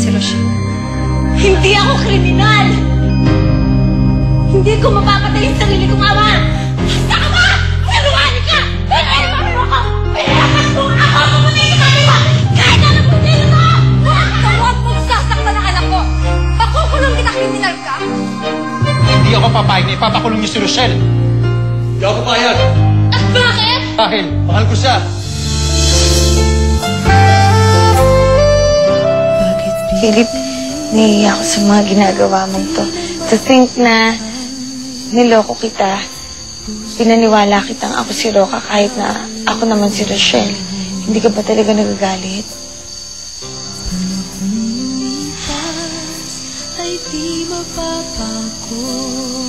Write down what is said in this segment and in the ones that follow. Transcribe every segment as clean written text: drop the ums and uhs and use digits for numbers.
si Rochelle. Hindi ako kriminal! Hindi ko mapapatay yung sarili kong ama! Basta ka ba? Sinungaling ka! Pinahirapan mo ako! Pinahirapan mo ako! Pumatay ka sa iba! Kahit alam mo sino ko! Huwag mong sasaktan ang anak ko! Pakukulong kita, kriminal ka! Hindi ako papayag na ipapakulong niyo si Rochelle. Hindi ako papayag. At bakit? Dahil mahal ko siya. Philip, nahihiya ako sa mga ginagawa mong to. To think na niloko kita, pinaniwala kitang ako si Roca kahit na ako naman si Rochelle. Hindi ka ba talaga nagagalit?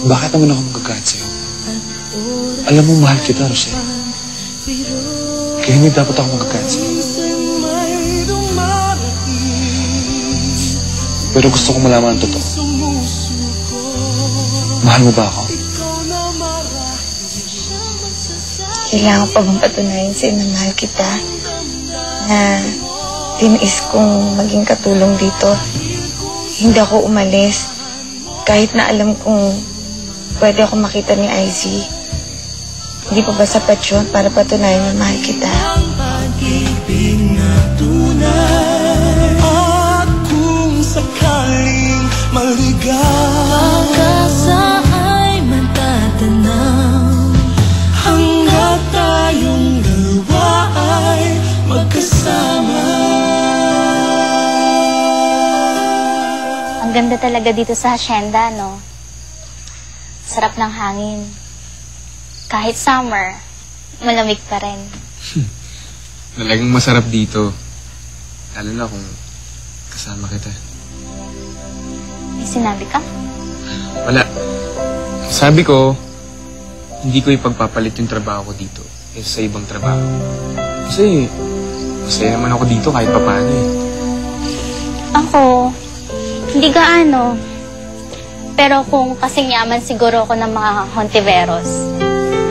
Bakit naman ako magagalit sa'yo? Alam mo, mahal kita, Rochelle. Kaya hindi dapat ako magagalit sa'yo. Pero gusto ko malaman ang totoo. Mahal mo ba ako? Kailangan pa bang patunayan sa'yo na mahal kita? Na tinis kong maging katulong dito. Hindi ako umalis. Kahit na alam kong pwede ako makita ni Izzy. Hindi pa ba sapat yun para patunayan na mahal kita? At kung sakaling maligaw, pag-asa ay matatanaw, hanggat tayong dalawa ay magkasama. Ang ganda talaga dito sa hacienda, no? Sarap ng hangin. Kahit summer, malamig pa rin. Talagang masarap dito. Lalo na kung kasama kita. May sinabi ka? Wala. Sabi ko, hindi ko ipagpapalit yung trabaho ko dito kaysa sa ibang trabaho. Kasi, masaya naman ako dito kahit papaano eh. Ako, hindi gaano. Pero kung kasing yaman siguro ako ng mga Hontiveros,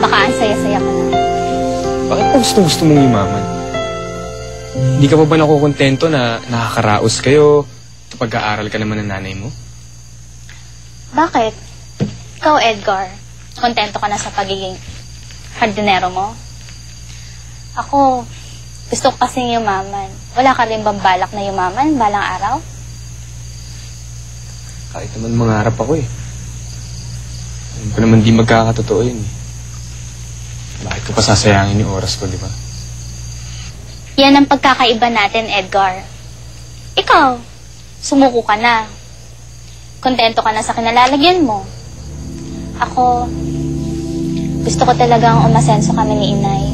baka ang saya-saya ka na. Bakit pa gusto mong yumaman? Hindi ka pa ba nakukontento na nakakaraos kayo at pag-aaral ka naman ng nanay mo? Bakit? Ikaw, Edgar, kontento ka na sa pagiging hardinero mo? Ako, gusto ko kasing yumaman. Wala ka rin bang balak na yumaman balang araw? Kahit naman mangarap ako eh. Alam ko naman di magkakatotoo yun eh. Bakit ko pa sasayangin yung oras ko, di ba? Yan ang pagkakaiba natin, Edgar. Ikaw, sumuko ka na. Kontento ka na sa kinalalagyan mo. Ako, gusto ko talagang umasenso kami ni Inay.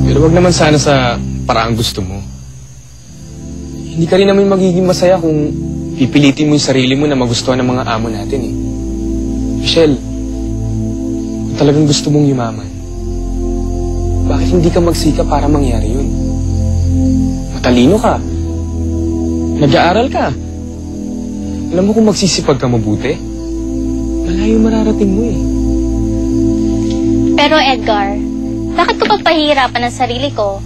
Pero wag naman sana sa paraang gusto mo. Hindi ka rin naman magiging masaya kung pipilitin mo yung sarili mo na magustuhan ng mga amo natin eh. Michelle, kung talagang gusto mong yumaman, bakit hindi ka magsika para mangyari yun? Matalino ka. Nag-aaral ka. Alam mo kung magsisipag ka mabuti, malayo mararating mo eh. Pero Edgar, bakit ko pagpahihirapan ang sarili ko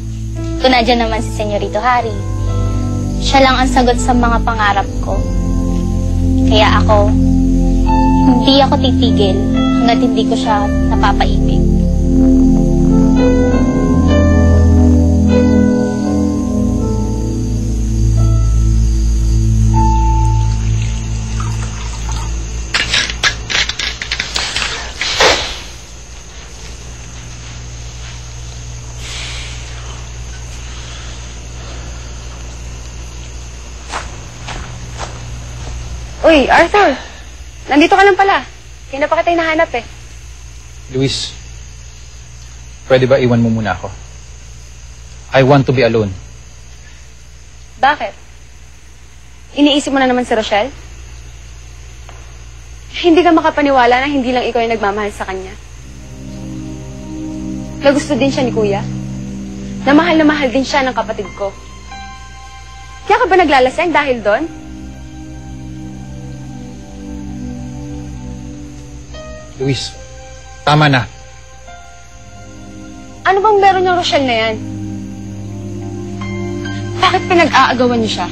kung nandiyan naman si Senyorito Harry? Siya lang ang sagot sa mga pangarap ko. Kaya ako, hindi ako titigil hanggat hindi ko siya napapaibig. Uy, Arthur! Nandito ka lang pala. Kaya na pa kita hinahanap eh. Luis, pwede ba iwan mo muna ako? I want to be alone. Bakit? Iniisip mo na naman si Rochelle? Hindi ka makapaniwala na hindi lang ikaw yung nagmamahal sa kanya. Na gusto din siya ni Kuya. Na mahal din siya ng kapatid ko. Kaya ka ba naglalaseng dahil doon? Luis, tama na. Ano bang meron yung Rochelle na yan? Bakit pinag-aagawan niyo siya?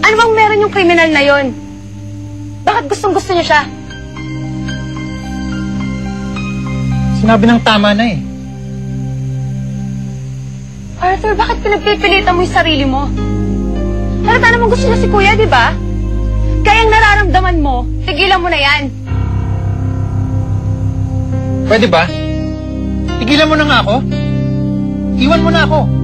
Ano bang meron yung kriminal na yon? Bakit gustong-gusto niyo siya? Sinabi ng tama na eh. Arthur, bakit pinagpipilitan mo yung sarili mo? Halata naman gusto niya si Kuya, di ba? Kaya ang nararamdaman mo, tigilan mo na yan. Pwede ba? Tigilan mo na nga ako. Iwan mo na ako.